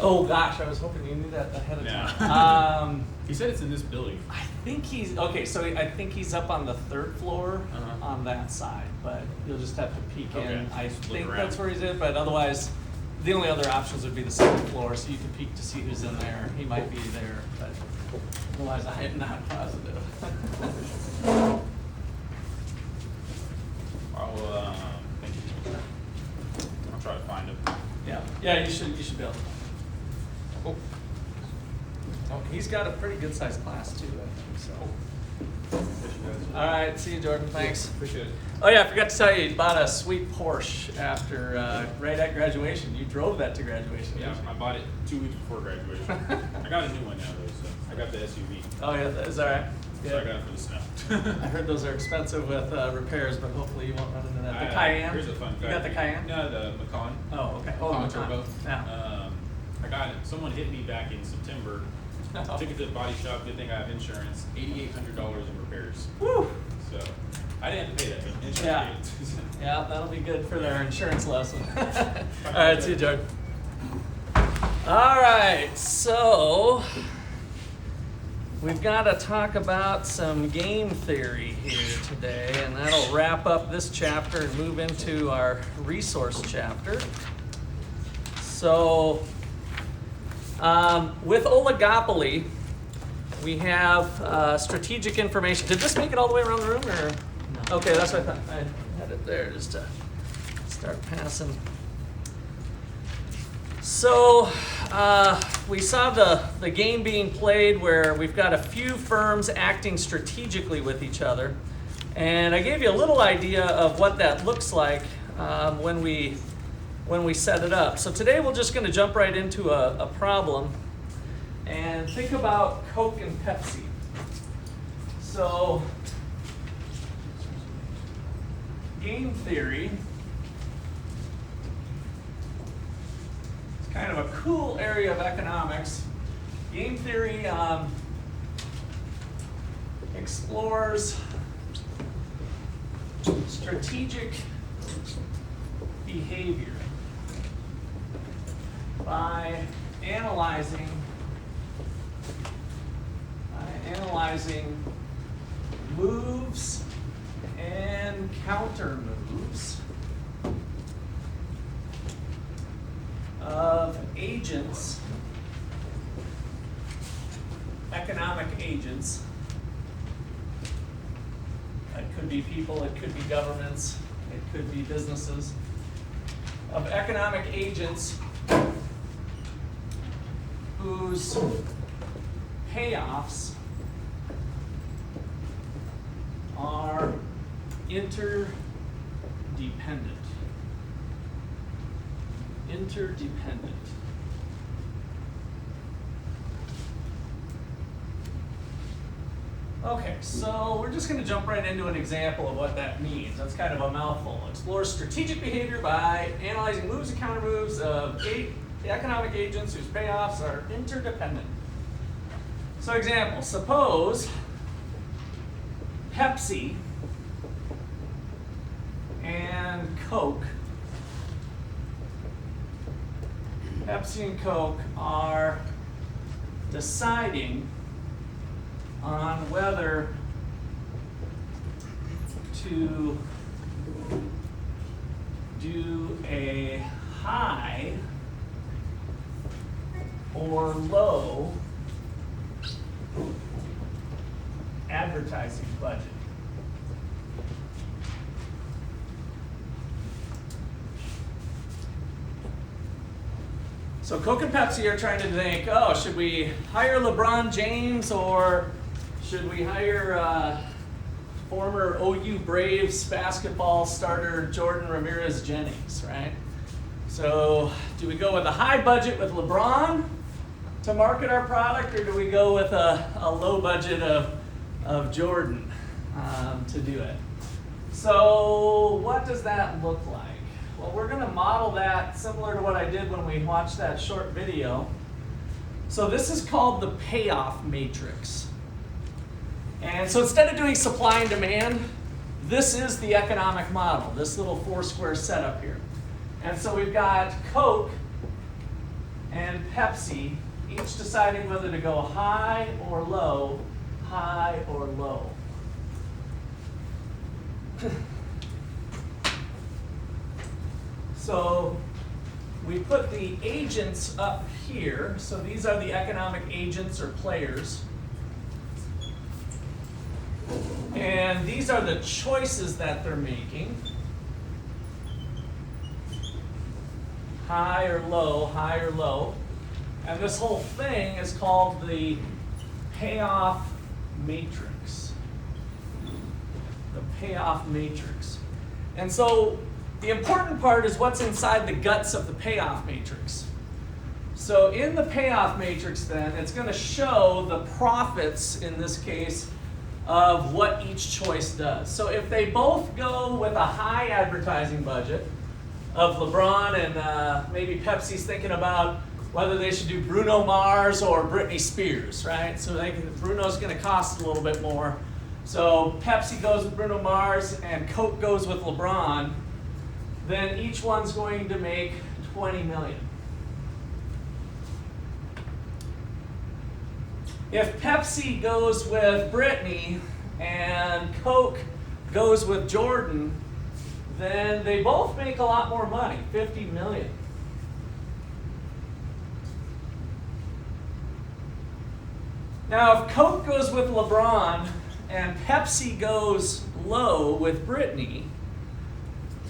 Oh gosh, I was hoping you knew that ahead of Yeah. time. He said it's in this building. I think he's, okay, so I think he's up on the third floor Uh-huh. on that side, but you'll just have to peek Okay, in. I just look think around. that's where he's at, but otherwise, the only other options would be the second floor, so you can peek to see who's in there. He might be there, but otherwise I am not positive. Thank you. I'll try to find him. Yeah, you should be able to. Oh, he's got a pretty good sized class too, I think, so. All right, see you, Jordan, thanks. Appreciate it. Oh yeah, I forgot to tell you, you bought a sweet Porsche after, right at graduation. You drove that to graduation, Yeah, didn't you? I bought it 2 weeks before graduation. I got a new one now though, so I got the SUV. Oh yeah, is that right? So I got it for the snow. I heard those are expensive with repairs, but hopefully you won't run into that. The Cayenne? Here's a fun fact. You got the Cayenne? No, the Macan. Oh, okay. Oh, Macan Macan. Turbo. Yeah. I got it. Someone hit me back in September. Took it to the body shop. Good thing I have insurance. $8,800 in repairs. Woo! So I didn't have to pay that. But insurance Yeah. paid it. Yeah, that'll be good for their insurance lesson. All right, see you, Jordan. All right, so we've got to talk about some game theory here today, and that'll wrap up this chapter and move into our resource chapter. So, with oligopoly, we have strategic information. Did this make it all the way around the room, or? No. Okay, that's what I thought. I had it there just to start passing. So, we saw the game being played where we've got a few firms acting strategically with each other. And I gave you a little idea of what that looks like when we set it up. So today we're just going to jump right into a problem and think about Coke and Pepsi. So, game theory is kind of a cool area of economics. Game theory explores strategic behavior by analyzing moves and counter moves of agents, economic agents. It could be people, it could be governments, it could be businesses, of economic agents whose payoffs are interdependent. Okay, so we're just going to jump right into an example of what that means. That's kind of a mouthful. Explore strategic behavior by analyzing moves and counter moves of economic agents whose payoffs are interdependent. So example, suppose Pepsi and Coke are deciding on whether to do a high or low advertising budget. So Coke and Pepsi are trying to think, oh, should we hire LeBron James or should we hire former OU Braves basketball starter Jordan Ramirez Jennings, right? So do we go with a high budget with LeBron to market our product, or do we go with a low budget of Jordan to do it? So what does that look like? Well, we're going to model that similar to what I did when we watched that short video. So this is called the Payoff Matrix. And so instead of doing supply and demand, this is the economic model, this little 4-square setup here. And so we've got Coke and Pepsi, each deciding whether to go high or low, high or low. So we put the agents up here. So these are the economic agents or players. And these are the choices that they're making. High or low, high or low. And this whole thing is called the Payoff Matrix. The Payoff Matrix. And so the important part is what's inside the guts of the Payoff Matrix. So in the Payoff Matrix then, it's going to show the profits, in this case, of what each choice does. So if they both go with a high advertising budget of LeBron and maybe Pepsi's thinking about whether they should do Bruno Mars or Britney Spears, right? So Bruno's going to cost a little bit more. So Pepsi goes with Bruno Mars and Coke goes with LeBron. Then each one's going to make 20 million. If Pepsi goes with Britney and Coke goes with Jordan, then they both make a lot more money, 50 million. Now, if Coke goes with LeBron and Pepsi goes low with Britney,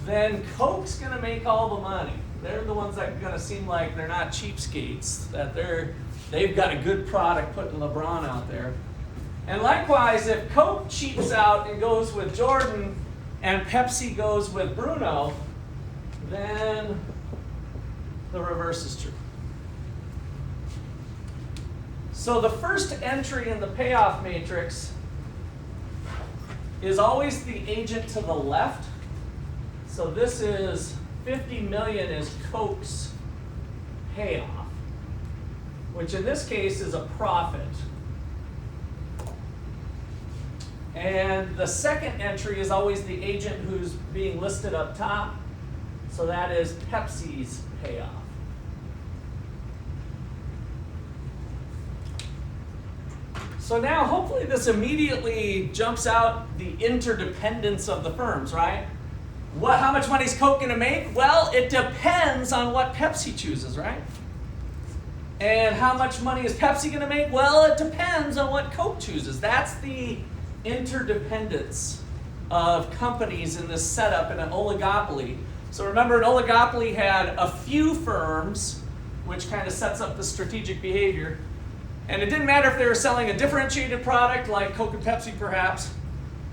then Coke's going to make all the money. They're the ones that are going to seem like they're not cheapskates, that they've got a good product putting LeBron out there. And likewise, if Coke cheaps out and goes with Jordan and Pepsi goes with Bruno, then the reverse is true. So the first entry in the payoff matrix is always the agent to the left. So this is 50 million is Coke's payoff, which in this case is a profit. And the second entry is always the agent who's being listed up top. So that is Pepsi's payoff. So now hopefully this immediately jumps out the interdependence of the firms, right? How much money is Coke going to make? Well, it depends on what Pepsi chooses, right? And how much money is Pepsi going to make? Well, it depends on what Coke chooses. That's the interdependence of companies in this setup in an oligopoly. So remember, an oligopoly had a few firms, which kind of sets up the strategic behavior. And it didn't matter if they were selling a differentiated product like Coke and Pepsi perhaps,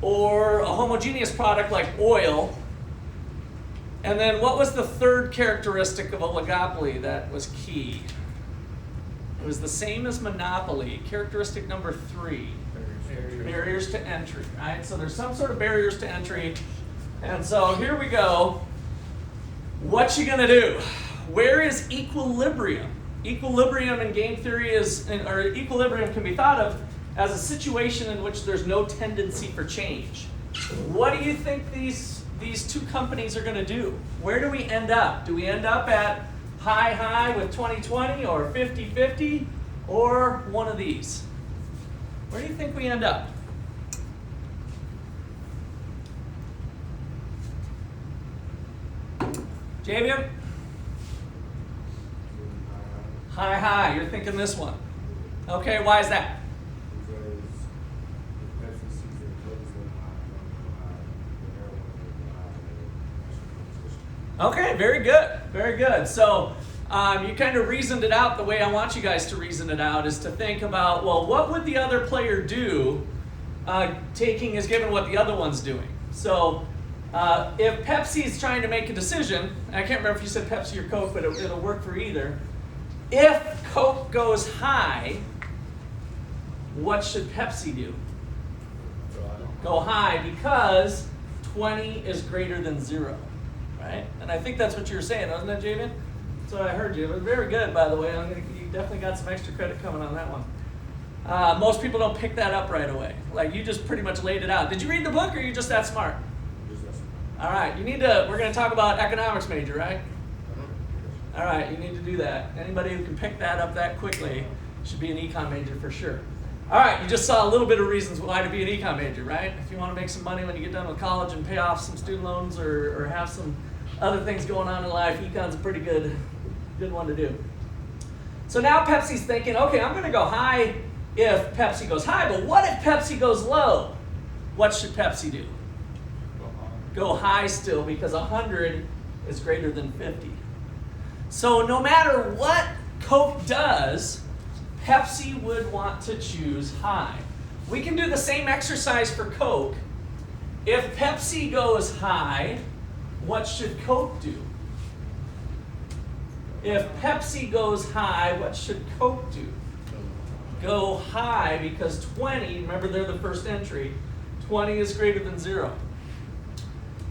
or a homogeneous product like oil. And then what was the third characteristic of oligopoly that was key? It was the same as monopoly. Characteristic number 3. Barriers to entry, right? So there's some sort of barriers to entry. And so here we go. What you gonna do? Where is equilibrium? Equilibrium in game theory equilibrium can be thought of as a situation in which there's no tendency for change. What do you think these two companies are going to do? Where do we end up? Do we end up at high with 20/20 or 50/50 or one of these? Where do you think we end up? Javier? High. You're thinking this one. Okay, why is that? Okay, very good, very good. So you kind of reasoned it out the way I want you guys to reason it out, is to think about, well, what would the other player do taking as given what the other one's doing? So if Pepsi's trying to make a decision, I can't remember if you said Pepsi or Coke, but it'll work for either. If Coke goes high, what should Pepsi do? Go high because 20 is greater than 0, right? And I think that's what you were saying, wasn't it, Javian? That's what I heard you. It was very good, by the way. You definitely got some extra credit coming on that one. Most people don't pick that up right away. Like, you just pretty much laid it out. Did you read the book, or are you just that smart? Just that smart. All right, we're going to talk about economics major, right? All right, you need to do that. Anybody who can pick that up that quickly should be an econ major for sure. All right, you just saw a little bit of reasons why to be an econ major, right? If you want to make some money when you get done with college and pay off some student loans or have some other things going on in life, econ's a pretty good one to do. So now Pepsi's thinking, okay, I'm going to go high if Pepsi goes high, but what if Pepsi goes low? What should Pepsi do? Go high still, because 100 is greater than 50. So no matter what Coke does, Pepsi would want to choose high. We can do the same exercise for Coke. If Pepsi goes high, what should Coke do? If Pepsi goes high, what should Coke do? Go high, because 20, remember they're the first entry, 20 is greater than 0.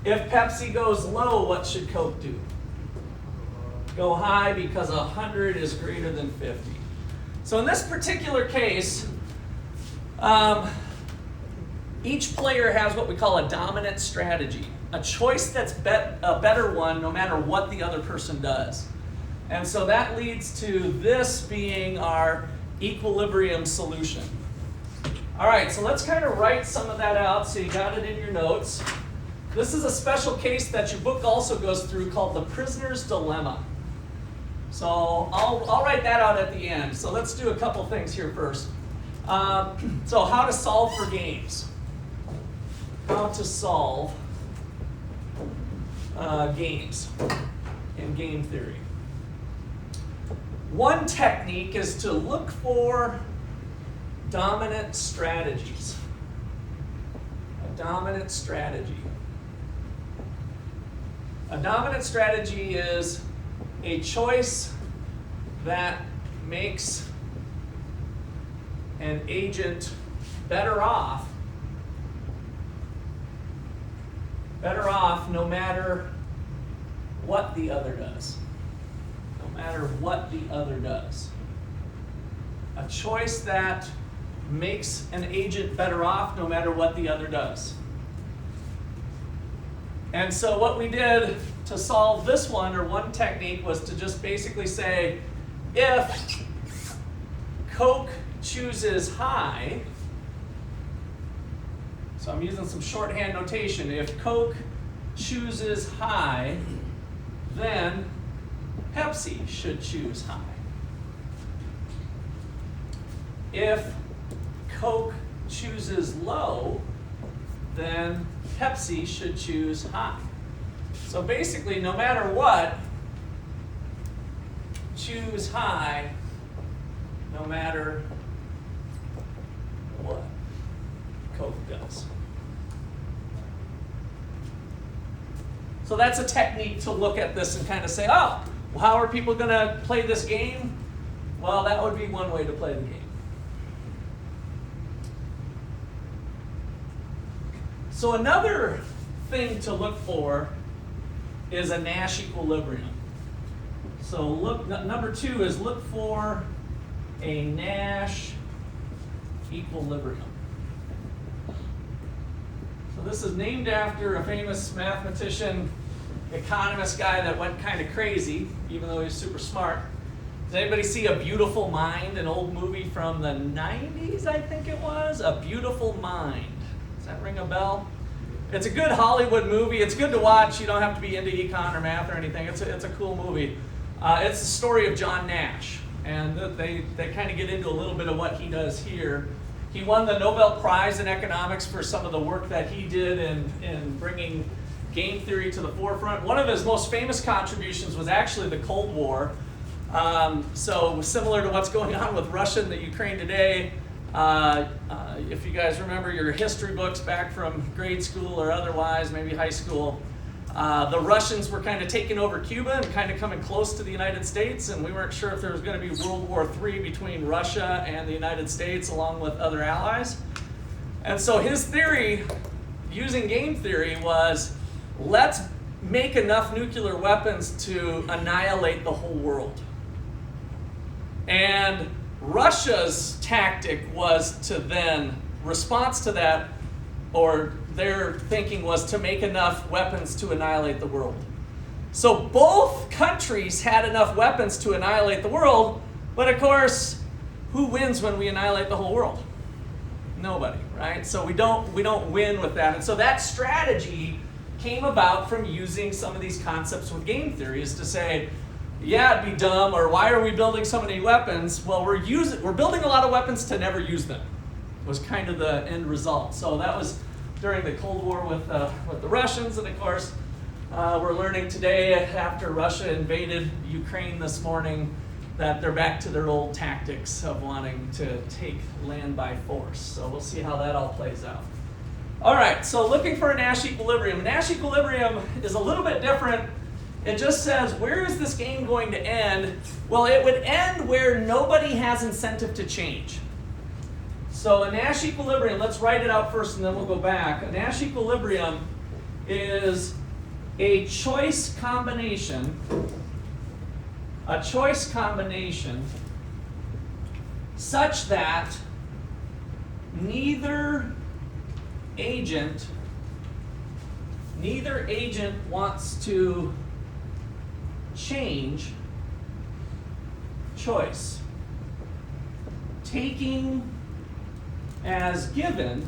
If Pepsi goes low, what should Coke do? Go high, because 100 is greater than 50. So in this particular case, each player has what we call a dominant strategy, a choice that's a better one no matter what the other person does. And so that leads to this being our equilibrium solution. All right, so let's kind of write some of that out so you got it in your notes. This is a special case that your book also goes through called the prisoner's dilemma. So I'll write that out at the end. So let's do a couple things here first. So how to solve for games. How to solve games in game theory. One technique is to look for dominant strategies. A dominant strategy. A dominant strategy is a choice that makes an agent better off no matter what the other does. No matter what the other does. A choice that makes an agent better off no matter what the other does. And so what we did to solve this one, or one technique, was to just basically say, if Coke chooses high, so I'm using some shorthand notation, if Coke chooses high, then Pepsi should choose high. If Coke chooses low, then Pepsi should choose high. So basically, no matter what, choose high no matter what Coke does. So that's a technique to look at this and kind of say, oh, well, how are people going to play this game? Well, that would be one way to play the game. So another thing to look for is a Nash equilibrium. So number 2 is look for a Nash equilibrium. So this is named after a famous mathematician, economist guy that went kind of crazy, even though he was super smart. Does anybody see A Beautiful Mind, an old movie from the 90s, I think it was? A Beautiful Mind. Does that ring a bell? It's a good Hollywood movie. It's good to watch. You don't have to be into econ or math or anything. It's a cool movie. It's the story of John Nash. And they kind of get into a little bit of what he does here. He won the Nobel Prize in economics for some of the work that he did in bringing game theory to the forefront. One of his most famous contributions was actually the Cold War. So similar to what's going on with Russia and the Ukraine today, if you guys remember your history books back from grade school or otherwise, maybe high school, the Russians were kind of taking over Cuba and kind of coming close to the United States, and we weren't sure if there was going to be World War III between Russia and the United States along with other allies. And so his theory, using game theory, was let's make enough nuclear weapons to annihilate the whole world. And Russia's tactic was to then, response to that, or their thinking was to make enough weapons to annihilate the world. So both countries had enough weapons to annihilate the world, but of course, who wins when we annihilate the whole world? Nobody, right? So we don't win with that. And so that strategy came about from using some of these concepts with game theory, is to say, yeah, it'd be dumb, or why are we building so many weapons? Well, we're building a lot of weapons to never use them, was kind of the end result. So that was during the Cold War with the Russians, and of course, we're learning today, after Russia invaded Ukraine this morning, that they're back to their old tactics of wanting to take land by force. So we'll see how that all plays out. All right, so looking for a Nash equilibrium. Nash equilibrium is a little bit different. It just says, where is this game going to end? Well, it would end where nobody has incentive to change. So a Nash equilibrium, let's write it out first and then we'll go back. A Nash equilibrium is a choice combination such that neither agent wants to change choice, taking as given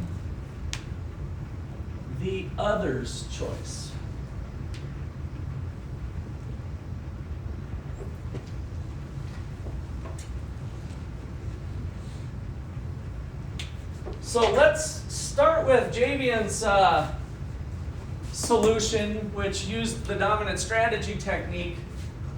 the other's choice. So let's start with Javian's solution, which used the dominant strategy technique,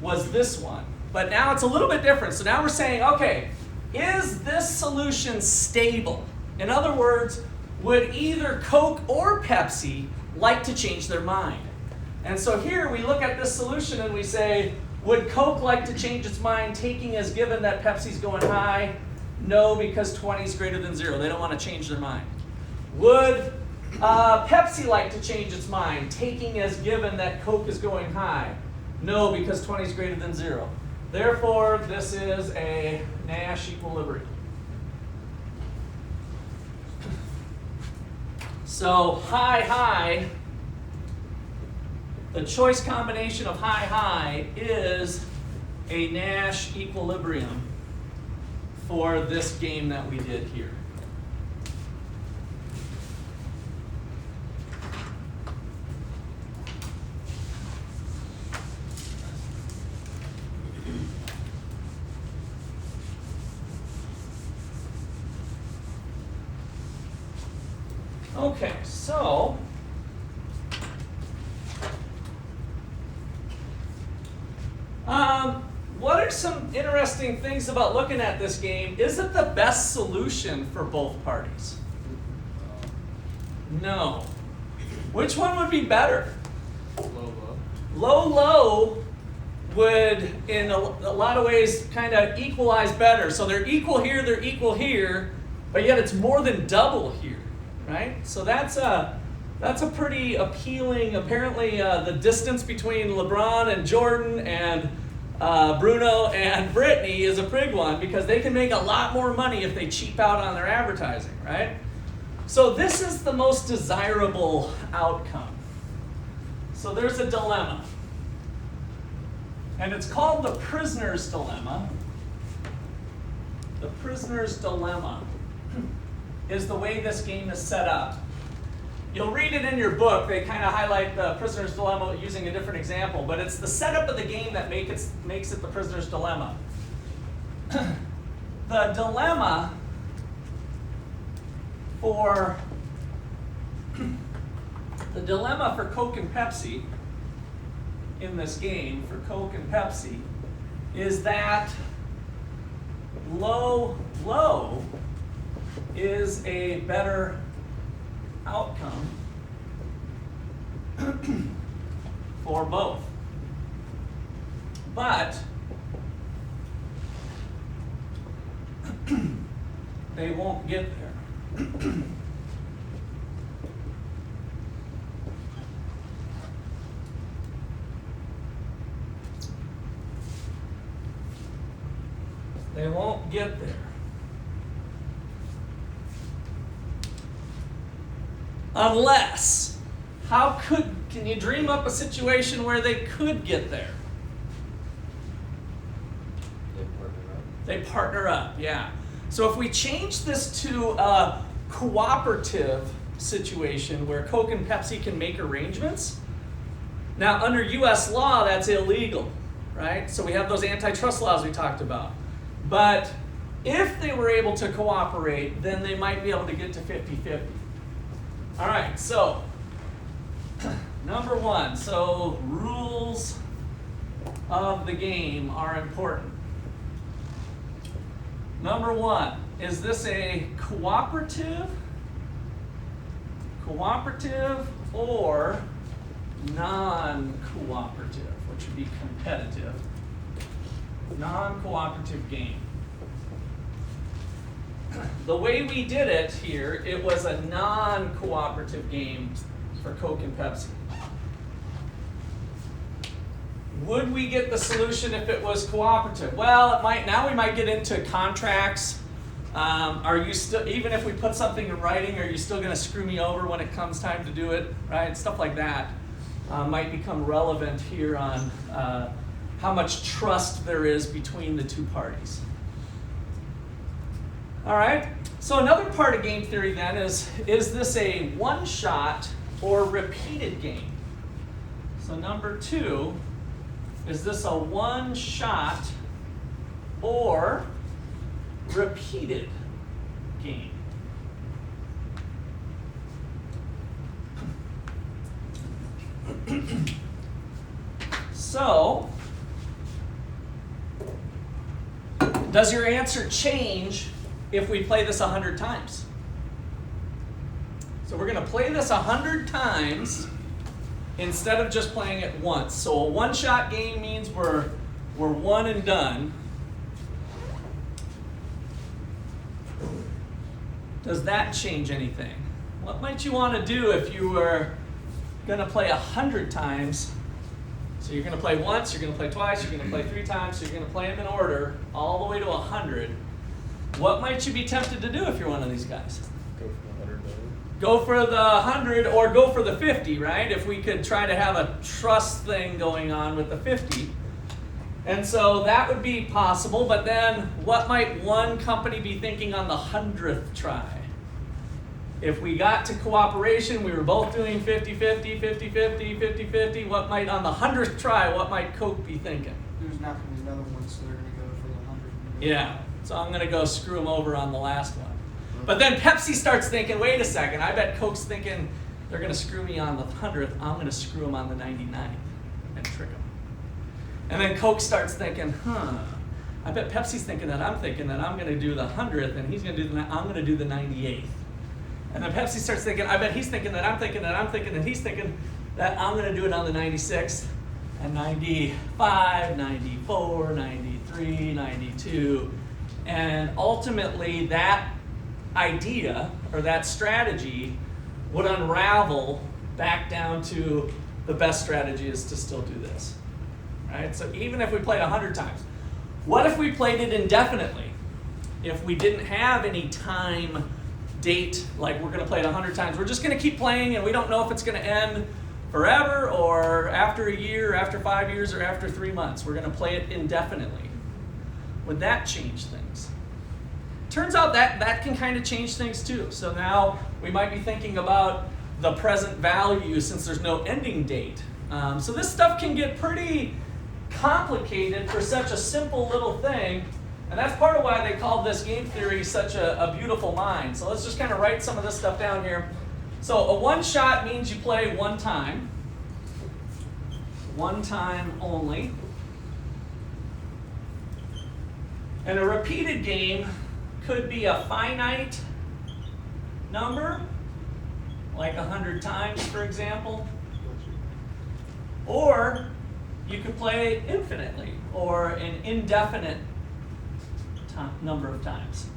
was this one. But now it's a little bit different. So now we're saying, okay, is this solution stable? In other words, would either Coke or Pepsi like to change their mind? And so here we look at this solution and we say, would Coke like to change its mind, taking as given that Pepsi's going high? No, because 20 is greater than 0. They don't want to change their mind. Would Pepsi like to change its mind, taking as given that Coke is going high? No, because 20 is greater than 0. Therefore, this is a Nash equilibrium. So high, the choice combination of high is a Nash equilibrium for this game that we did here. Okay, so what are some interesting things about looking at this game? Is it the best solution for both parties? No. Which one would be better? Low would, in a lot of ways, kind of equalize better. So they're equal here, but yet it's more than double here, right? So that's a pretty appealing. Apparently, the distance between LeBron and Jordan and Bruno and Brittany is a big one, because they can make a lot more money if they cheap out on their advertising, right? So this is the most desirable outcome. So there's a dilemma. And it's called the prisoner's dilemma. The prisoner's dilemma is the way this game is set up. You'll read it in your book. They kind of highlight the prisoner's dilemma using a different example, but it's the setup of the game that makes it the prisoner's dilemma. The dilemma for Coke and Pepsi in this game, for Coke and Pepsi, is that low is a better outcome for both. But they won't get there. They won't get there. Unless, how Can you dream up a situation where they could get there? They partner up, yeah. So if we change this to a cooperative situation where Coke and Pepsi can make arrangements, now under US law that's illegal, right? So we have those antitrust laws we talked about. But if they were able to cooperate, then they might be able to get to 50-50. All right, so number one, so rules of the game are important. Number one, is this a cooperative or non-cooperative, which would be competitive, non-cooperative game? The way we did it here, it was a non-cooperative game for Coke and Pepsi. Would we get the solution if it was cooperative? Well, it might. Now we might get into contracts. Are you still, even if we put something in writing, are you still going to screw me over when it comes time to do it? Right? Stuff like that might become relevant here on how much trust there is between the two parties. All right, so another part of game theory then is this a one-shot or repeated game? So number two, is this a one-shot or repeated game? So, does your answer change if we play this 100 times? So we're going to play this 100 times instead of just playing it once. So a one-shot game means we're one and done. Does that change anything? What might you want to do if you were going to play 100 times? So you're going to play once, you're going to play twice, you're going to play 3 times, so you're going to play them in order all the way to 100. What might you be tempted to do if you're one of these guys? Go for the 100 million. Go for the 100 or go for the 50, right? If we could try to have a trust thing going on with the 50. And so that would be possible, but then what might one company be thinking on the 100th try? If we got to cooperation, we were both doing 50-50, 50-50, 50-50, what might, on the 100th try, what might Coke be thinking? There's not going to be another one, so they're going to go for the 100. Yeah, so I'm going to go screw them over on the last one. But then Pepsi starts thinking, wait a second, I bet Coke's thinking they're going to screw me on the 100th, I'm going to screw them on the 99th and trick them. And then Coke starts thinking, I bet Pepsi's thinking that I'm thinking that I'm going to do the 100th and he's going to do I'm going to do the 98th. And then Pepsi starts thinking, I bet he's thinking that I'm thinking that I'm thinking that he's thinking that I'm going to do it on the 96th and 95, 94, 93, 92. And ultimately that idea or that strategy would unravel back down to the best strategy is to still do this. Right? So even if we played 100 times, what if we played it indefinitely? If we didn't have any time date, like we're going to play it 100 times, we're just going to keep playing and we don't know if it's going to end forever or after a year, or after 5 years, or after 3 months. We're going to play it indefinitely. Would that change things? Turns out that can kind of change things too. So now we might be thinking about the present value since there's no ending date. So this stuff can get pretty complicated for such a simple little thing. And that's part of why they called this game theory such a beautiful mind. So let's just kind of write some of this stuff down here. So a one shot means you play one time only. And a repeated game could be a finite number, like 100 times, for example. Or you could play infinitely, or an indefinite number of times.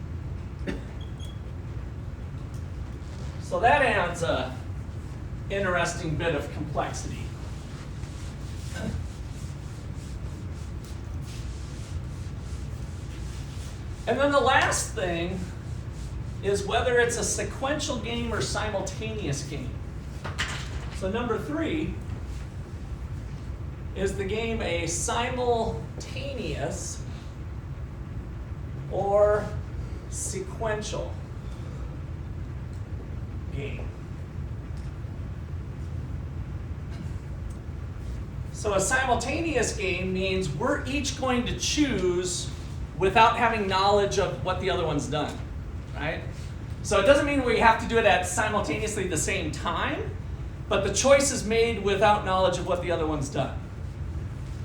So that adds an interesting bit of complexity. And then the last thing is whether it's a sequential game or simultaneous game. So number 3, Is the game a simultaneous or sequential game? So a simultaneous game means we're each going to choose without having knowledge of what the other one's done, right? So it doesn't mean we have to do it at simultaneously the same time, but the choice is made without knowledge of what the other one's done.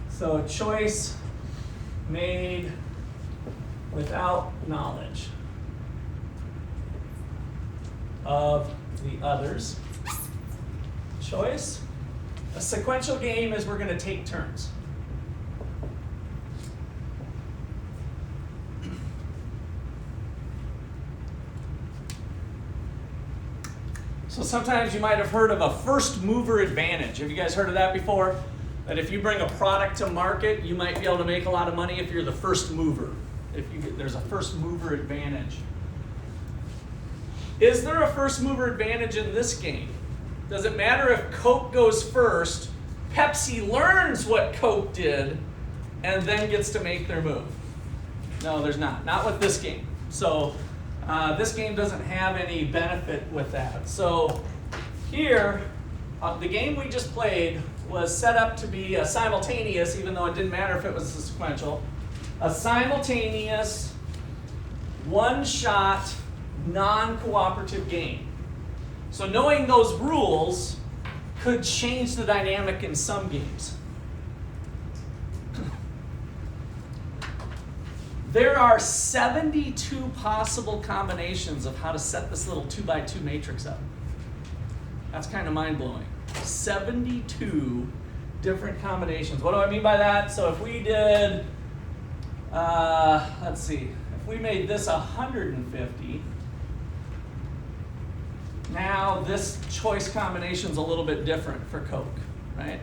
So a choice made without knowledge of the other's choice. A sequential game is we're going to take turns. So sometimes you might have heard of a first mover advantage. Have you guys heard of that before? That if you bring a product to market, you might be able to make a lot of money if you're the first mover. There's a first mover advantage. Is there a first mover advantage in this game? Does it matter if Coke goes first, Pepsi learns what Coke did, and then gets to make their move? No, there's not. Not with this game. So this game doesn't have any benefit with that. So here, the game we just played was set up to be a simultaneous, even though it didn't matter if it was a sequential, a simultaneous, one-shot, non-cooperative game. So knowing those rules could change the dynamic in some games. There are 72 possible combinations of how to set this little 2x2 matrix up. That's kind of mind-blowing. 72 different combinations. What do I mean by that? So if we did, let's see, if we made this 150, now this choice combination is a little bit different for Coke, right?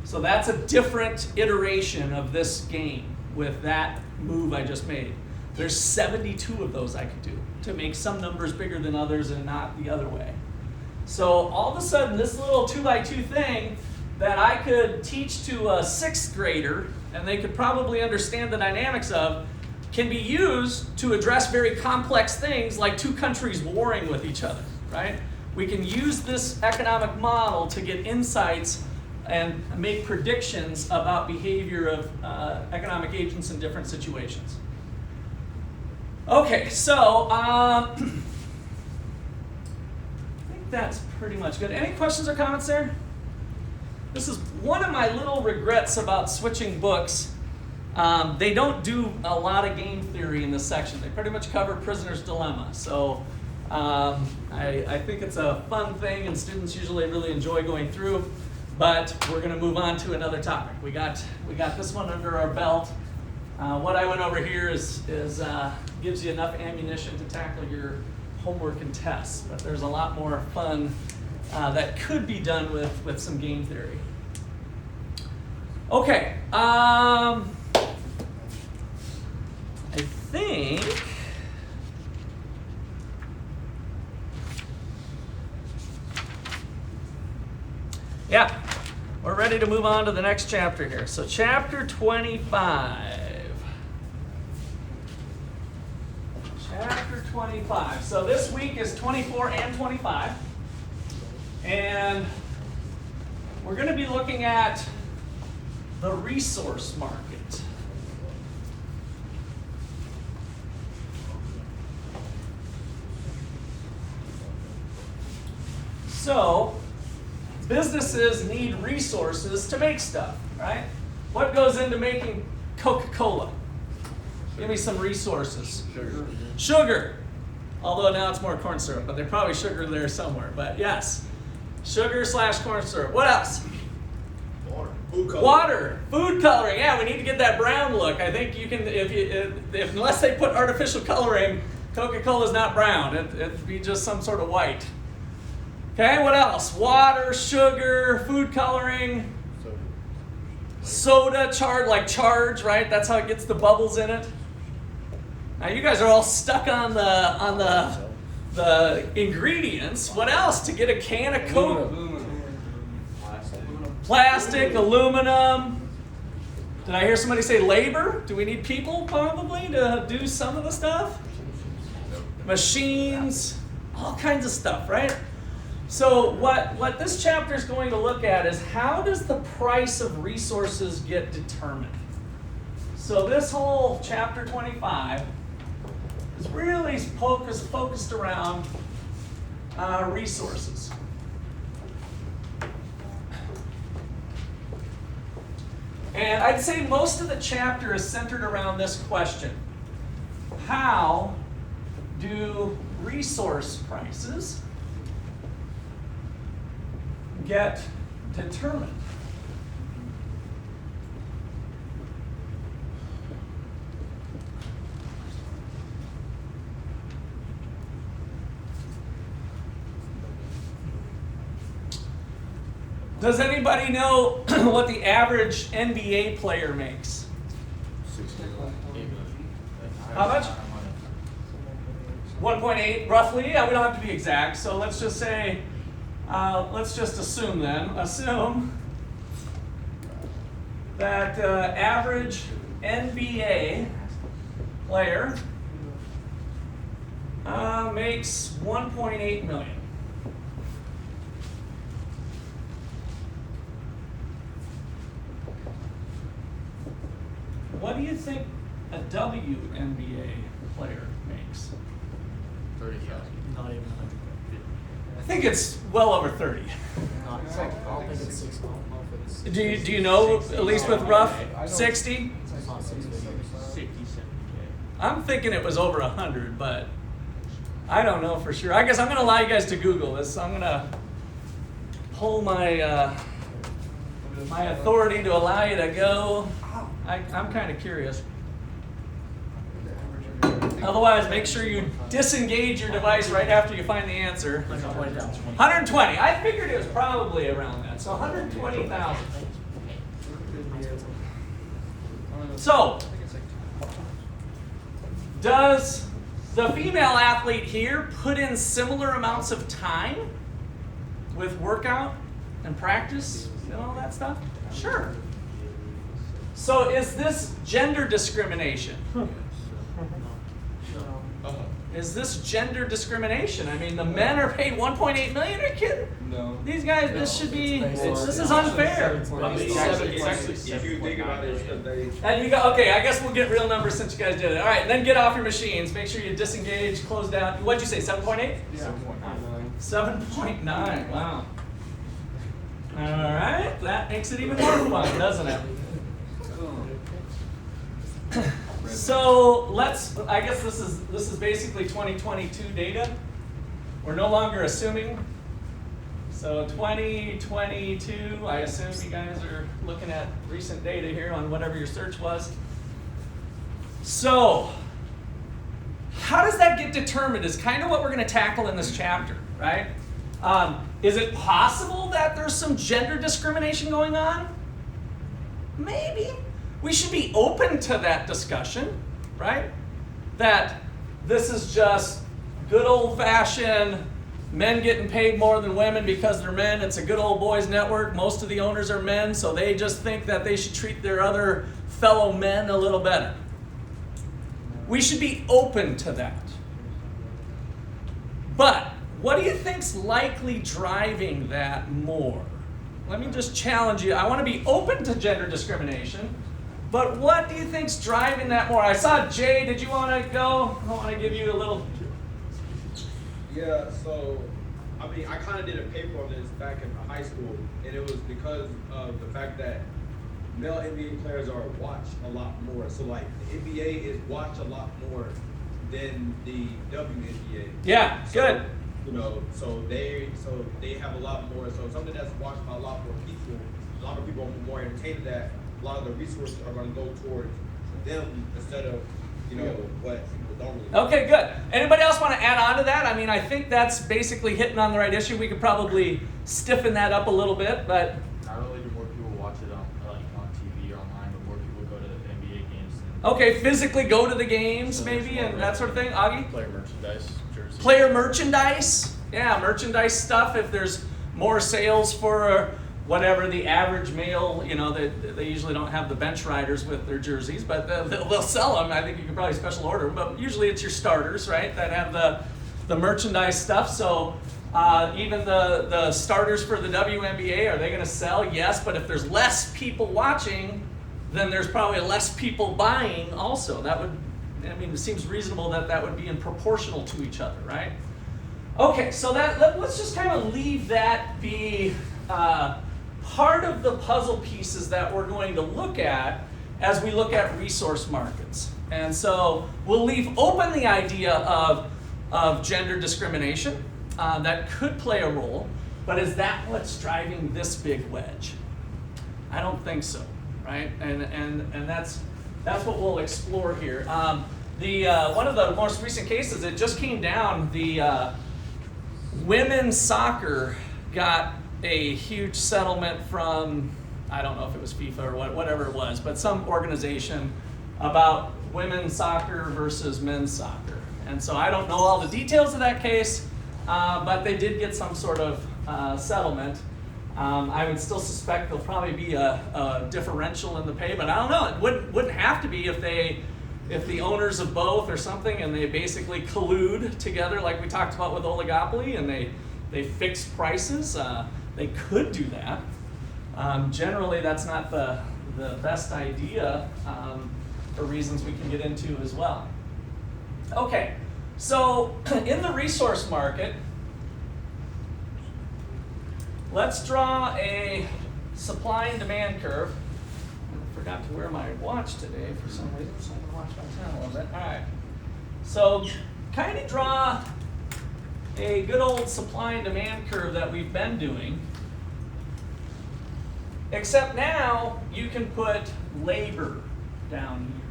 So that's a different iteration of this game with that move I just made. There's 72 of those I could do to make some numbers bigger than others and not the other way. So all of a sudden, this little 2x2 thing that I could teach to a 6th grader, and they could probably understand the dynamics of, can be used to address very complex things like two countries warring with each other, right? We can use this economic model to get insights and make predictions about behavior of economic agents in different situations. Okay, so I think that's pretty much good. Any questions or comments there? This is one of my little regrets about switching books. They don't do a lot of game theory in this section. They pretty much cover Prisoner's Dilemma. So I think it's a fun thing, and students usually really enjoy going through. But we're going to move on to another topic. We got this one under our belt. What I went over here is gives you enough ammunition to tackle your homework and tests. But there's a lot more fun that could be done with some game theory. Okay. I think yeah, we're ready to move on to the next chapter here. So chapter 25. Chapter 25. So this week is 24 and 25. And we're going to be looking at the resource market. So businesses need resources to make stuff, right? What goes into making Coca-Cola? Give me some resources. Sugar. Although now it's more corn syrup, but there's probably sugar there somewhere. But yes, sugar / corn syrup. What else? Water. Food coloring. Water. Food coloring. Yeah, we need to get that brown look. I think you can, if unless they put artificial coloring, Coca-Cola is not brown. It'd be just some sort of white. Okay, what else? Water, sugar, food coloring, soda, charge, right? That's how it gets the bubbles in it. Now you guys are all stuck on the ingredients. What else to get a can of Coke? Plastic, aluminum. Did I hear somebody say labor? Do we need people probably to do some of the stuff? Machines, all kinds of stuff, right? So what this chapter is going to look at is how does the price of resources get determined? So this whole chapter 25 is really focused around resources. And I'd say most of the chapter is centered around this question. How do resource prices get determined? Does anybody know what the average NBA player makes? How much? 1.8 roughly. Yeah, we don't have to be exact. So let's just say, let's just assume then. Assume that average NBA player makes 1.8 million. What do you think a WNBA player makes? 30,000. Not even 100. I think it's well over 30. I don't think it's 6. I don't know if it's. Do you know, at least with rough, 60? It's not 6 figures. 60, 70K. I'm thinking it was over 100, but I don't know for sure. I guess I'm going to allow you guys to Google this. I'm going to pull my my authority to allow you to go. I'm kind of curious. Otherwise, make sure you disengage your device right after you find the answer. 120. I figured it was probably around that. So 120,000. So, does the female athlete here put in similar amounts of time with workout and practice and all that stuff? Sure. So is this gender discrimination? Is this gender discrimination? I mean, the men are paid 1.8 million. Are you kidding? No. These guys, this should be. This is unfair. It's actually If you think about it, And you go, okay, I guess we'll get real numbers since you guys did it. All right, and then get off your machines. Make sure you disengage, close down. What'd you say, 7.8? 7.9, wow. All right, that makes it even more fun, doesn't it? So I guess this is basically 2022 data. We're no longer assuming. So 2022, I assume you guys are looking at recent data here on whatever your search was. So how does that get determined is kind of what we're going to tackle in this chapter, right? Is it possible that there's some gender discrimination going on? Maybe. We should be open to that discussion, right? That this is just good old-fashioned men getting paid more than women because they're men. It's a good old boys network. Most of the owners are men, so they just think that they should treat their other fellow men a little better. We should be open to that. But what do you think's likely driving that more? Let me just challenge you. I want to be open to gender discrimination. But what do you think's driving that more? I saw Jay. Did you want to go? I want to give you a little. Yeah, so, I mean, I kind of did a paper on this back in high school, and it was because of the fact that male NBA players are watched a lot more. So, like, the NBA is watched a lot more than the WNBA. Yeah, So, good. You know, so they have a lot more. So something that's watched by a lot more people. A lot of people are more entertained that a lot of the resources are going to go towards them instead of, you know, what people don't really. Okay, good. Anybody else want to add on to that? I mean, I think that's basically hitting on the right issue. We could probably stiffen that up a little bit, but. Not only do more people watch it on TV or online, but more people go to the NBA games. Okay, physically go to the games maybe and that sort of thing. Augie? Player merchandise, jerseys. Player merchandise. Yeah, merchandise stuff. If there's more sales for whatever the average male, they usually don't have the bench riders with their jerseys, but they'll sell them. I think you can probably special order them, but usually it's your starters, right, that have the merchandise stuff. So even the starters for the WNBA, are they going to sell? Yes, but if there's less people watching, then there's probably less people buying also. It seems reasonable that would be in proportional to each other, right? Okay, so let's just kind of leave that be part of the puzzle pieces that we're going to look at as we look at resource markets. And so we'll leave open the idea of gender discrimination. That could play a role, but is that what's driving this big wedge? I don't think so, right? And that's what we'll explore here. One of the most recent cases, it just came down, the women's soccer got a huge settlement from, I don't know if it was FIFA or whatever it was, but some organization about women's soccer versus men's soccer. And so I don't know all the details of that case, but they did get some sort of settlement. I would still suspect there'll probably be a differential in the pay, but I don't know. It wouldn't have to be if the owners of both or something, and they basically collude together like we talked about with oligopoly, and they fix prices. They could do that. Generally, that's not the best idea for reasons we can get into as well. Okay, so in the resource market, let's draw a supply and demand curve. I forgot to wear my watch today for some reason, so I'm going to watch my time a little bit. All right, so kind of draw a good old supply and demand curve that we've been doing, except now you can put labor down here.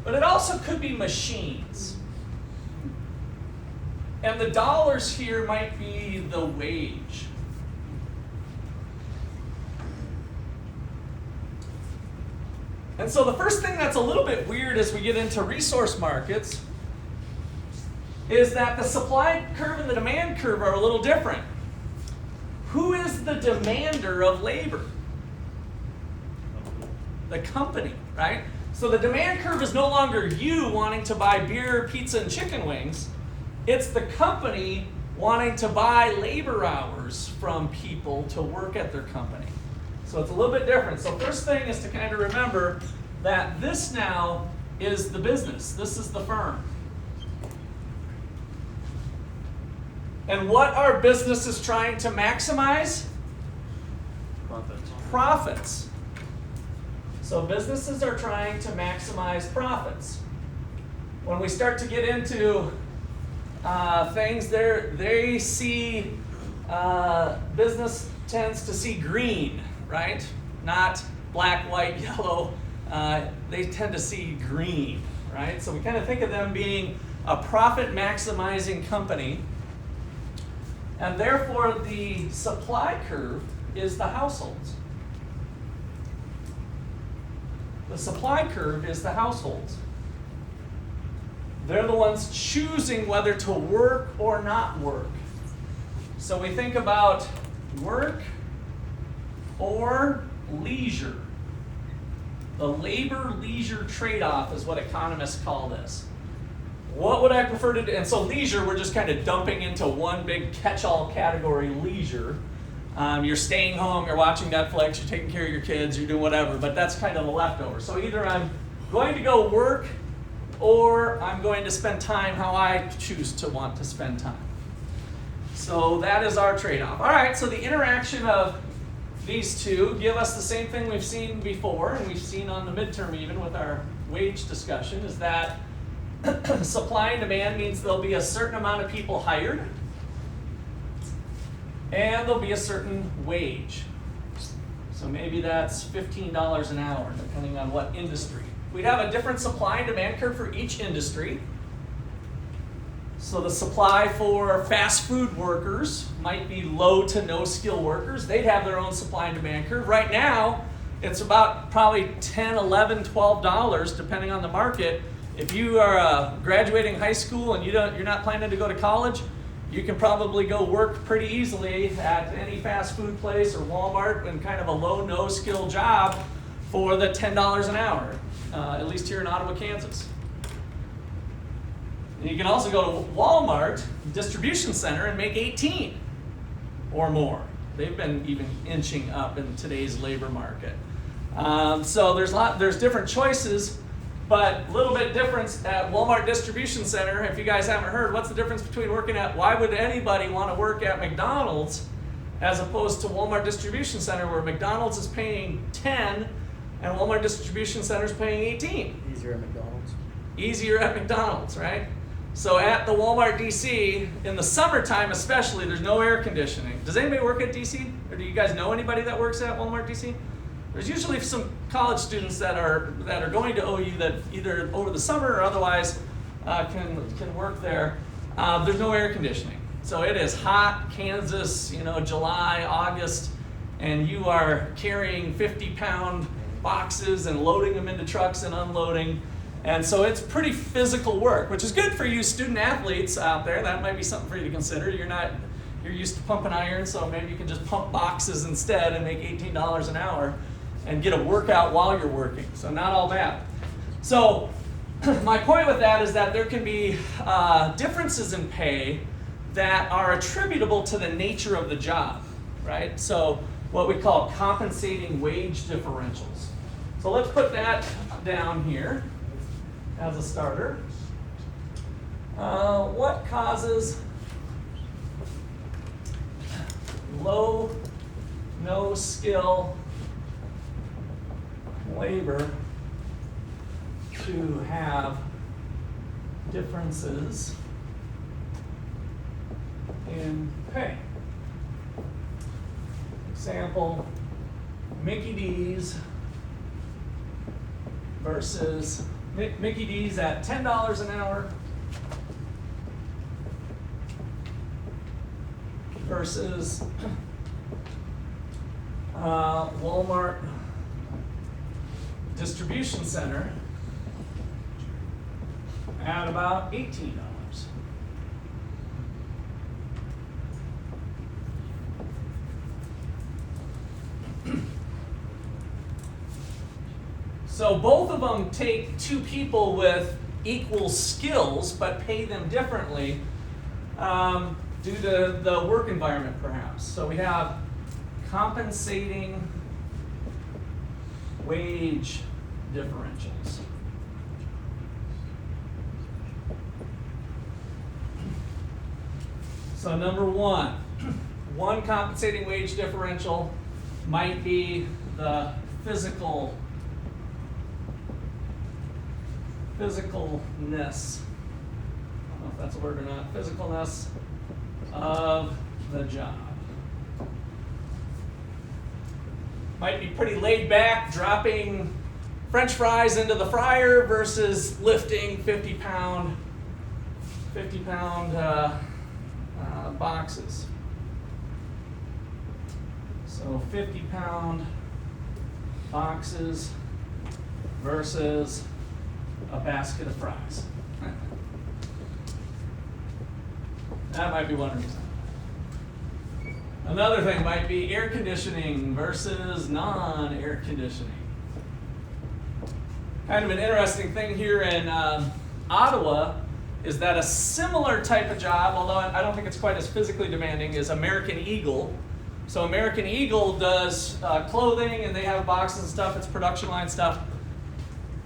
But it also could be machines. And the dollars here might be the wage. And so the first thing that's a little bit weird as we get into resource markets is that the supply curve and the demand curve are a little different. Who is the demander of labor? The company, right? So the demand curve is no longer you wanting to buy beer, pizza, and chicken wings. It's the company wanting to buy labor hours from people to work at their company. So it's a little bit different. So first thing is to kind of remember that this now is the business. This is the firm. And what are businesses trying to maximize? Profits. So businesses are trying to maximize profits. When we start to get into things, they see, business tends to see green, right? Not black, white, yellow. They tend to see green, right? So we kind of think of them being a profit maximizing company. And therefore, the supply curve is the households. The supply curve is the households. They're the ones choosing whether to work or not work. So we think about work or leisure. The labor-leisure trade-off is what economists call this. What would I prefer to do? And so leisure, we're just kind of dumping into one big catch-all category, leisure. You're staying home, you're watching Netflix, you're taking care of your kids, you're doing whatever, but that's kind of the leftover. So either I'm going to go work or I'm going to spend time how I choose to want to spend time. So that is our trade-off. All right, so the interaction of these two give us the same thing we've seen before, and we've seen on the midterm even with our wage discussion, is that supply and demand means there'll be a certain amount of people hired, and there'll be a certain wage. So maybe that's $15 an hour, depending on what industry. We'd have a different supply and demand curve for each industry. So the supply for fast food workers might be low to no skill workers. They'd have their own supply and demand curve. Right now, it's about probably $10, $11, $12, depending on the market. If you are graduating high school and you're not planning to go to college, you can probably go work pretty easily at any fast food place or Walmart in kind of a low, no skill job for the $10 an hour, at least here in Ottawa, Kansas. And you can also go to Walmart distribution center and make 18 or more. They've been even inching up in today's labor market. So there's different choices, but a little bit difference at Walmart distribution center. If you guys haven't heard, what's the difference between why would anybody want to work at McDonald's as opposed to Walmart distribution center, where McDonald's is paying 10 and Walmart distribution center is paying 18? Easier at McDonald's. Easier at McDonald's, right? So at the Walmart DC, in the summertime especially, there's no air conditioning. Does anybody work at DC? Or do you guys know anybody that works at Walmart DC? There's usually some college students that are going to OU that either over the summer or otherwise can work there. There's no air conditioning. So it is hot, Kansas, July, August, and you are carrying 50-pound boxes and loading them into trucks and unloading. And so it's pretty physical work, which is good for you student athletes out there. That might be something for you to consider. You're used to pumping iron, so maybe you can just pump boxes instead and make $18 an hour and get a workout while you're working. So not all bad. So my point with that is that there can be differences in pay that are attributable to the nature of the job, right? So what we call compensating wage differentials. So let's put that down here as a starter. What causes low, no skill labor to have differences in pay? Example, Mickey D's versus Mickey D's at $10 an hour versus Walmart distribution center at about $18. So both of them take two people with equal skills but pay them differently due to the work environment perhaps. So we have compensating wage differentials. So number one compensating wage differential might be the physicalness, I don't know if that's a word or not, physicalness of the job. Might be pretty laid back, dropping French fries into the fryer versus lifting 50-pound boxes. So 50-pound boxes versus a basket of fries. That might be one reason. Another thing might be air conditioning versus non-air conditioning. Kind of an interesting thing here in Ottawa is that a similar type of job, although I don't think it's quite as physically demanding, is American Eagle. So American Eagle does clothing and they have boxes and stuff, it's production line stuff.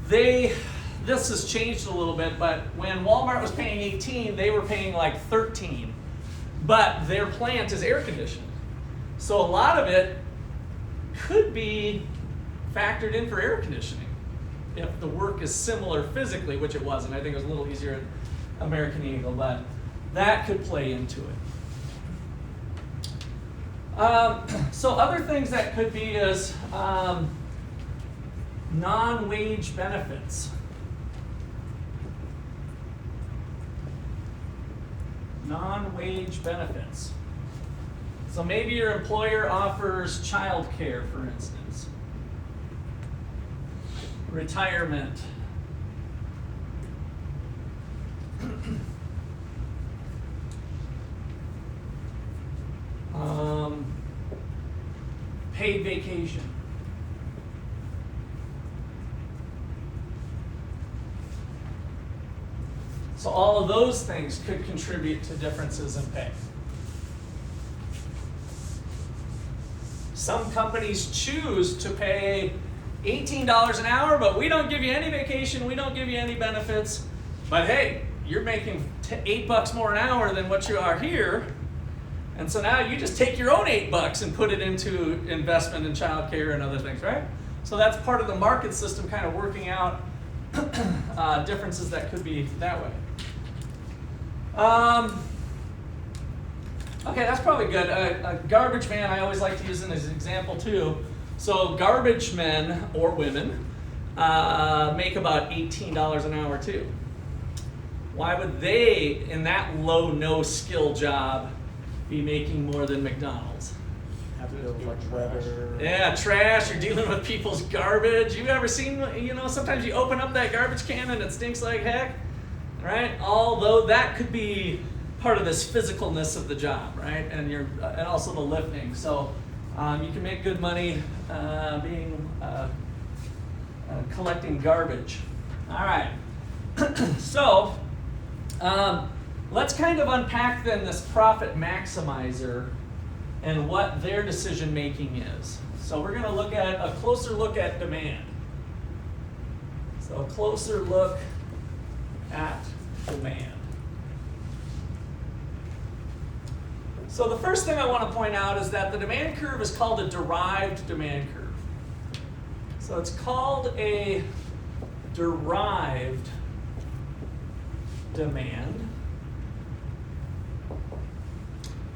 This has changed a little bit, but when Walmart was paying 18, they were paying like 13. But their plant is air conditioned. So a lot of it could be factored in for air conditioning if the work is similar physically, which it wasn't. I think it was a little easier at American Eagle, but that could play into it. So other things that could be is non-wage benefits. Non-wage benefits. So maybe your employer offers child care, for instance, retirement, vacation. So all of those things could contribute to differences in pay. Some companies choose to pay $18 an hour, but we don't give you any vacation, we don't give you any benefits. But hey, you're making $8 more an hour than what you are here. And so now you just take your own $8 and put it into investment in childcare and other things, right? So that's part of the market system kind of working out differences that could be that way. Okay, that's probably good. A garbage man I always like to use as an example too. So garbage men or women make about $18 an hour too. Why would they, in that low, no skill job, be making more than McDonald's? Have to deal with like weather. Yeah, trash, you're dealing with people's garbage. You ever seen, sometimes you open up that garbage can and it stinks like heck, right? Although that could be part of this physicalness of the job, right? And also the lifting. So you can make good money collecting garbage. All right. So let's kind of unpack then this profit maximizer and what their decision making is. So we're going to look at a closer look at demand. So a closer look at demand. So the first thing I want to point out is that the demand curve is called a derived demand curve. So it's called a derived demand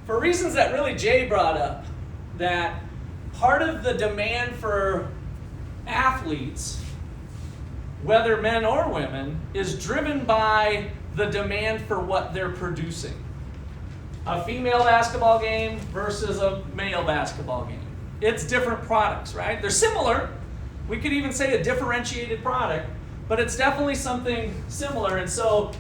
for reasons that really Jay brought up, that part of the demand for athletes, whether men or women, is driven by the demand for what they're producing. A female basketball game versus a male basketball game. It's different products, right? They're similar. We could even say a differentiated product, but it's definitely something similar. And so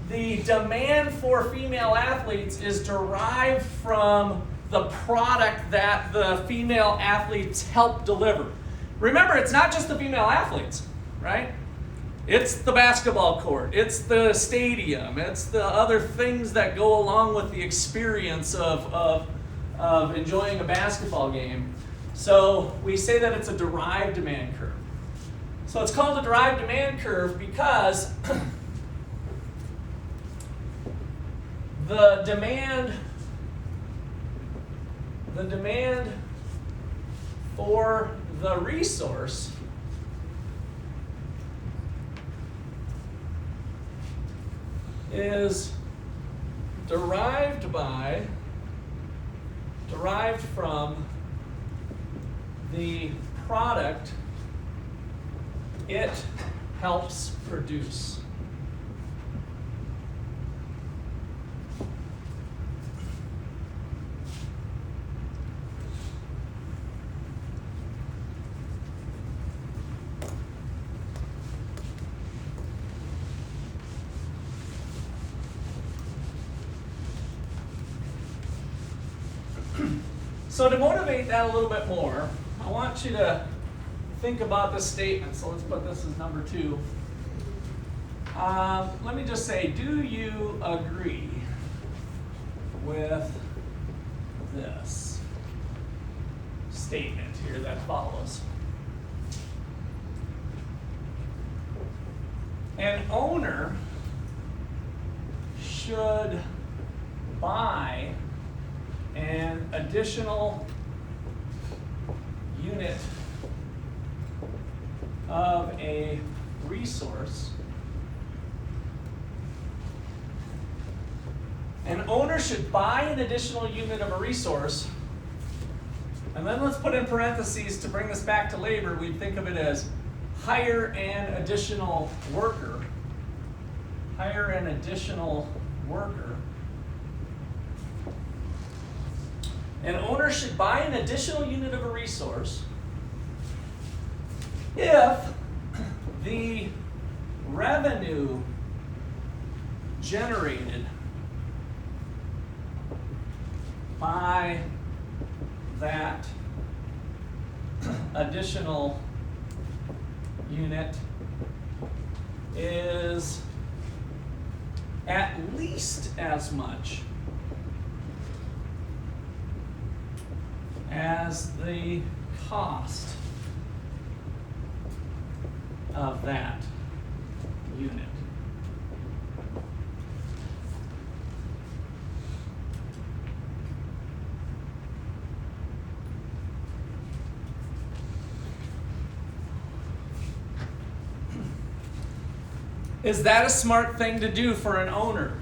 the demand for female athletes is derived from the product that the female athletes help deliver. Remember, it's not just the female athletes, right? It's the basketball court, it's the stadium, it's the other things that go along with the experience of enjoying a basketball game. So we say that it's a derived demand curve. So it's called a derived demand curve because the demand for the resource is derived from the product it helps produce. So to motivate that a little bit more, I want you to think about this statement. So let's put this as number 2. Let me just say, do you agree with this statement here that follows? An owner should buy an additional unit of a resource. An owner should buy an additional unit of a resource, and then let's put in parentheses to bring this back to labor. We'd think of it as hire an additional worker. Hire an additional worker. An owner should buy an additional unit of a resource if the revenue generated by that additional unit is at least as much as the cost of that unit. Is that a smart thing to do for an owner?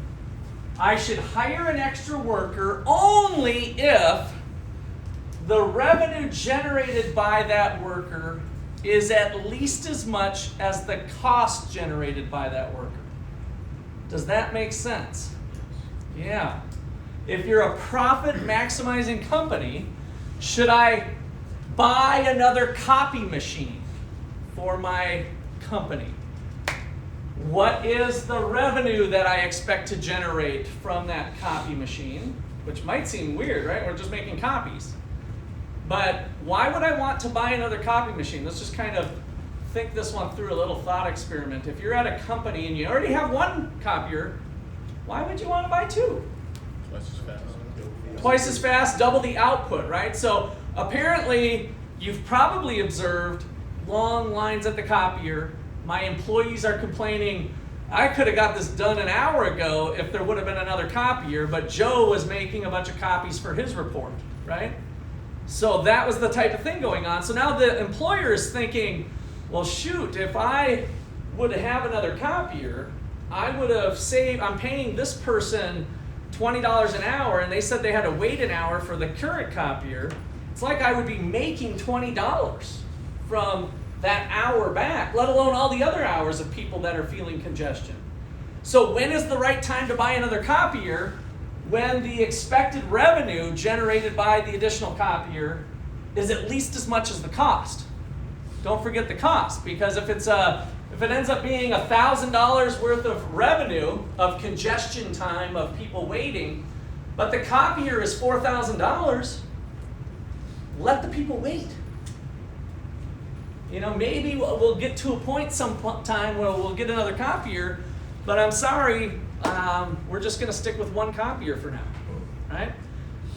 I should hire an extra worker only if the revenue generated by that worker is at least as much as the cost generated by that worker. Does that make sense? Yeah. If you're a profit maximizing company, should I buy another copy machine for my company? What is the revenue that I expect to generate from that copy machine? Which might seem weird, right? We're just making copies. But why would I want to buy another copy machine? Let's just kind of think this one through, a little thought experiment. If you're at a company and you already have one copier, why would you want to buy two? Twice as fast. Twice as fast, double the output, right? So apparently you've probably observed long lines at the copier. My employees are complaining, I could have got this done an hour ago if there would have been another copier, but Joe was making a bunch of copies for his report, right? So that was the type of thing going on. So now the employer is thinking, well, shoot, if I would have another copier, I would have saved, I'm paying this person $20 an hour, and they said they had to wait an hour for the current copier. It's like I would be making $20 from that hour back, let alone all the other hours of people that are feeling congestion. So when is the right time to buy another copier? When the expected revenue generated by the additional copier is at least as much as the cost. Don't forget the cost, because if it ends up being $1,000 worth of revenue of congestion time of people waiting, but the copier is $4,000, let the people wait. You know, maybe we'll get to a point sometime where we'll get another copier, but I'm sorry, we're just going to stick with one copier for now, right?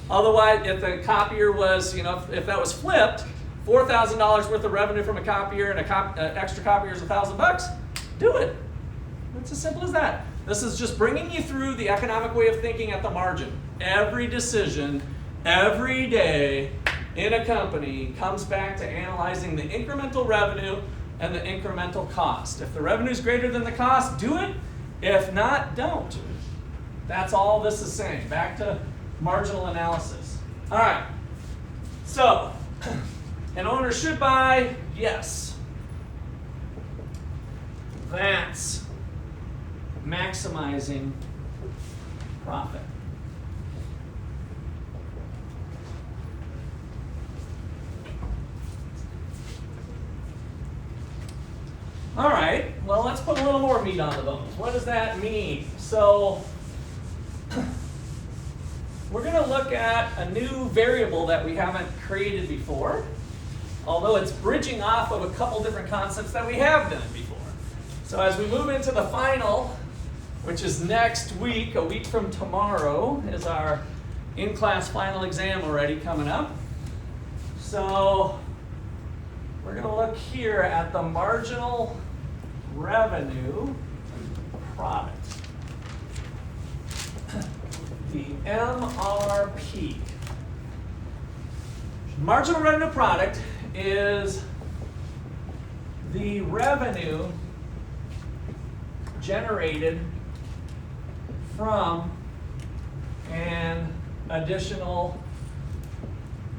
Otherwise, if the copier was, you know, if that was flipped, $4,000 worth of revenue from a copier and an extra copier is $1,000, do it. It's as simple as that. This is just bringing you through the economic way of thinking at the margin. Every decision, every day in a company comes back to analyzing the incremental revenue and the incremental cost. If the revenue is greater than the cost, do it. If not, don't. That's all this is saying. Back to marginal analysis. All right. So, an owner should buy, yes. That's maximizing profit. All right, well, let's put a little more meat on the bones. What does that mean? So, we're going to look at a new variable that we haven't created before, although it's bridging off of a couple different concepts that we have done before. So as we move into the final, which is next week, a week from tomorrow, is our in-class final exam already coming up. So we're going to look here at the marginal revenue product, the MRP. Marginal revenue product is the revenue generated from an additional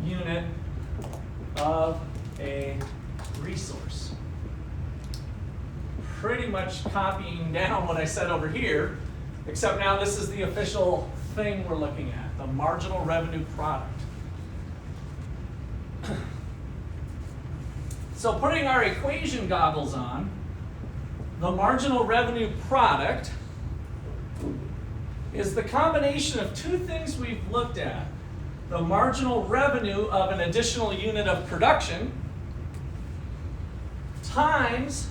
unit of a resource. Pretty much copying down what I said over here, except now this is the official thing we're looking at, the marginal revenue product. So putting our equation goggles on, the marginal revenue product is the combination of two things we've looked at. The marginal revenue of an additional unit of production, times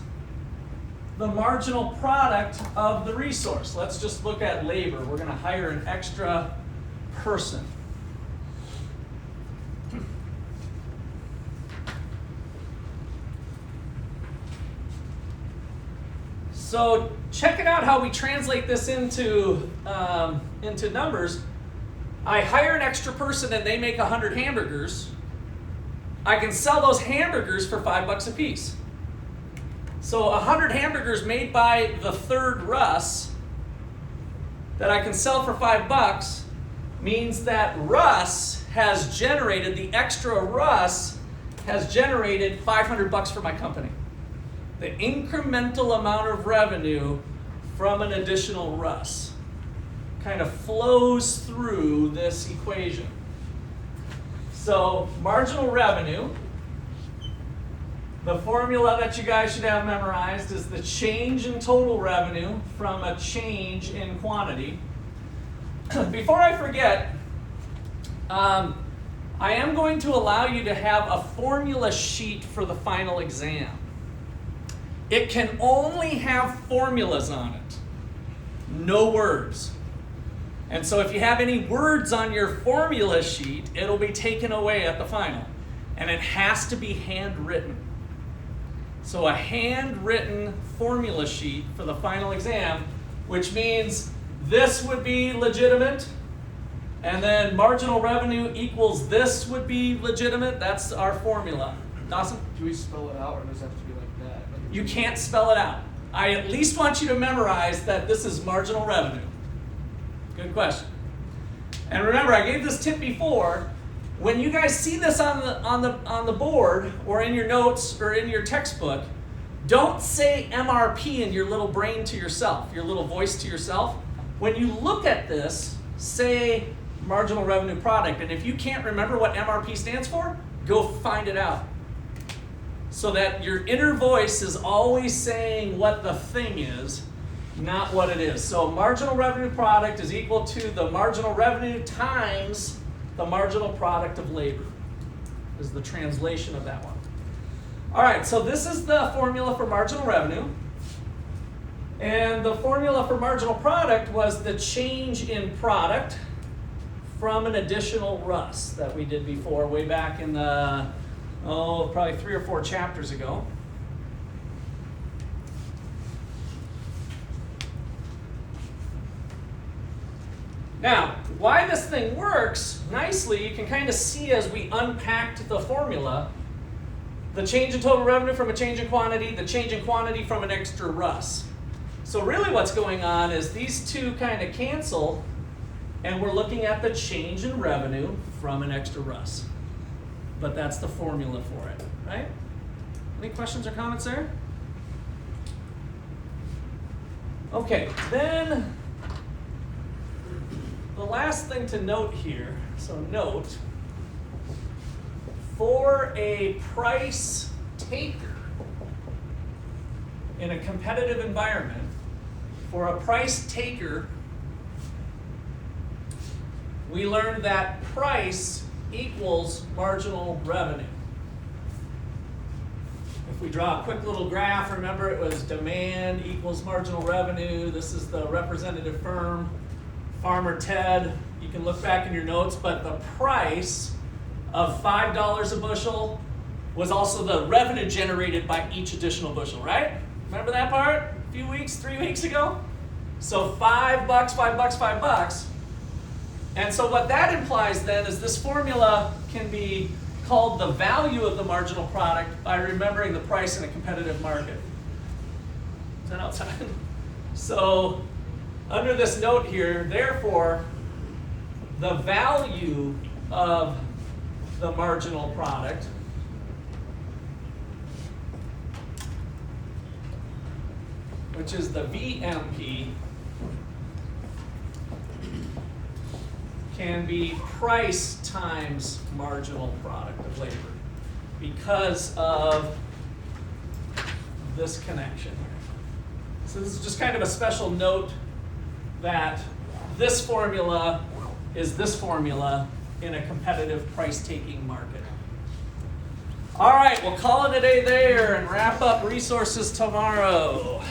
the marginal product of the resource. Let's just look at labor. We're going to hire an extra person. So check it out how we translate this into numbers. I hire an extra person and they make 100 hamburgers. I can sell those hamburgers for $5 a piece. So 100 hamburgers made by the third Russ that I can sell for $5 means that Russ has generated, the extra Russ has generated $500 for my company. The incremental amount of revenue from an additional Russ kind of flows through this equation. So marginal revenue, the formula that you guys should have memorized is the change in total revenue from a change in quantity. Before I forget, I am going to allow you to have a formula sheet for the final exam. It can only have formulas on it, no words. And so if you have any words on your formula sheet, it'll be taken away at the final. And it has to be handwritten. So a handwritten formula sheet for the final exam, which means this would be legitimate, and then marginal revenue equals this would be legitimate. That's our formula. Dawson? Do we spell it out, or does it have to be like that? Like You can't spell it out. I at least want you to memorize that this is marginal revenue. Good question. And remember, I gave this tip before. When you guys see this on the board or in your notes or in your textbook, don't say MRP in your little brain to yourself, your little voice to yourself. When you look at this, say marginal revenue product. And if you can't remember what MRP stands for, go find it out. So that your inner voice is always saying what the thing is, not what it is. So marginal revenue product is equal to the marginal revenue times the marginal product of labor, is the translation of that one. All right, so this is the formula for marginal revenue. And the formula for marginal product was the change in product from an additional Russ that we did before, way back in the, probably 3 or 4 chapters ago. Now, why this thing works nicely, you can kind of see as we unpacked the formula. The change in total revenue from a change in quantity, the change in quantity from an extra Russ. So really what's going on is these two kind of cancel, and we're looking at the change in revenue from an extra Russ. But that's the formula for it, right? Any questions or comments there? Okay, then the last thing to note here, so note, for a price taker in a competitive environment, for a price taker, we learned that price equals marginal revenue. If we draw a quick little graph, remember it was demand equals marginal revenue. This is the representative firm, Farmer Ted. You can look back in your notes, but the price of $5 a bushel was also the revenue generated by each additional bushel, right? Remember that part a few weeks, 3 weeks ago? So $5, $5, $5. And so what that implies then is this formula can be called the value of the marginal product by remembering the price in a competitive market. Is that outside? So under this note here, therefore, the value of the marginal product which is the VMP, can be price times marginal product of labor because of this connection here. So this is just kind of a special note that this formula is this formula in a competitive price-taking market. All right, we'll call it a day there and wrap up resources tomorrow.